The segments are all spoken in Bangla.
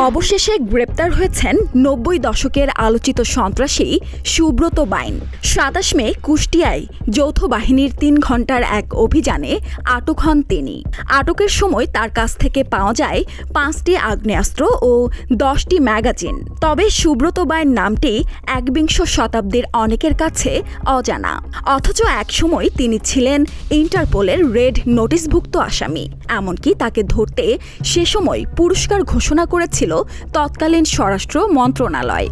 অবশেষে গ্রেপ্তার হয়েছেন ৯০ দশকের আলোচিত সন্ত্রাসী সুব্রত বাইন। ২৭ মে কুষ্টিয়ায় যৌথ বাহিনীর ৩ ঘণ্টার এক অভিযানে আটক হন তিনি। আটকের সময় তার কাছ থেকে পাওয়া যায় ৫টি আগ্নেয়াস্ত্র ও ১০টি ম্যাগাজিন। তবে সুব্রত বাইন নামটি একবিংশ শতাব্দীর অনেকের কাছে অজানা, অথচ একসময় তিনি ছিলেন ইন্টারপোলের রেড নোটিশভুক্ত আসামি। এমনকি তাকে ধরতে সে সময় পুরস্কার ঘোষণা করেছিল তৎকালীন স্বরাষ্ট্র মন্ত্রণালয়।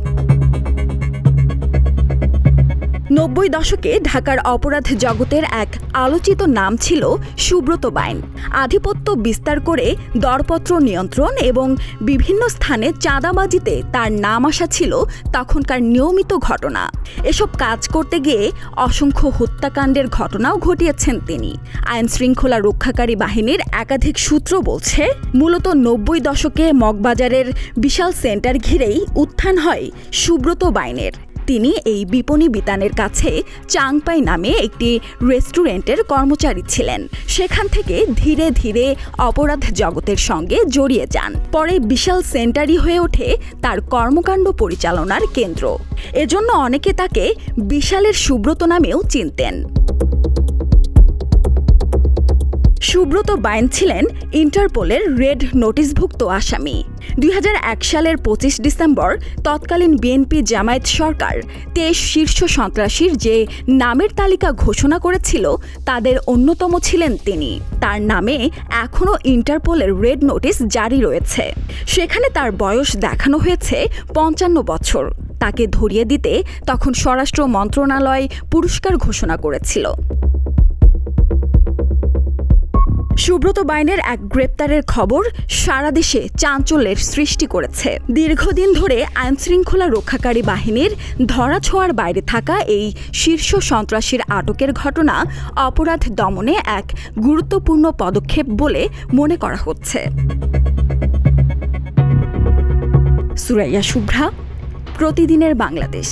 ৯০ দশকে ঢাকার অপরাধ জগতের এক আলোচিত নাম ছিল সুব্রত বাইন। আধিপত্য বিস্তার করে দরপত্র নিয়ন্ত্রণ এবং বিভিন্ন স্থানে চাঁদাবাজিতে তার নাম আসা ছিল তখনকার নিয়মিত ঘটনা। এসব কাজ করতে গিয়ে অসংখ্য হত্যাকাণ্ডের ঘটনাও ঘটিয়েছেন তিনি। আইন শৃঙ্খলা রক্ষাকারী বাহিনীর একাধিক সূত্র বলছে, মূলত ৯০ দশকে মগবাজারের বিশাল সেন্টার ঘিরেই উত্থান হয় সুব্রত বাইনের। তিনি এই বিপণী বিতানের কাছে চাংপাই নামে একটি রেস্টুরেন্টের কর্মচারী ছিলেন। সেখান থেকে ধীরে ধীরে অপরাধ জগতের সঙ্গে জড়িয়ে যান। পরে বিশাল সেন্টারই হয়ে ওঠে তার কর্মকাণ্ড পরিচালনার কেন্দ্র। এজন্য অনেকে তাকে বিশালের সুব্রত নামেও চিনতেন। সুব্রত বাইন ছিলেন ইন্টারপোলের রেড নোটিশভুক্ত আসামি। ২০০১ সালের ২৫ ডিসেম্বর তৎকালীন বিএনপি জামায়াত সরকার ২৩ শীর্ষ সন্ত্রাসীর যে নামের তালিকা ঘোষণা করেছিল তাদের অন্যতম ছিলেন তিনি। তার নামে এখনও ইন্টারপোলের রেড নোটিশ জারি রয়েছে। সেখানে তার বয়স দেখানো হয়েছে ৫৫ বছর। তাকে ধরিয়ে দিতে তখন স্বরাষ্ট্র মন্ত্রণালয় পুরস্কার ঘোষণা করেছিল। সুব্রত বাইনের এক গ্রেপ্তারের খবর সারা দেশে চাঞ্চল্যের সৃষ্টি করেছে। দীর্ঘদিন ধরে আইনশৃঙ্খলা রক্ষাকারী বাহিনীর ধরাছোঁয়ার বাইরে থাকা এই শীর্ষ সন্ত্রাসীর আটকের ঘটনা অপরাধ দমনে এক গুরুত্বপূর্ণ পদক্ষেপ বলে মনে করা হচ্ছে। সুরাইয়া শুভ্রা, প্রতিদিনের বাংলাদেশ।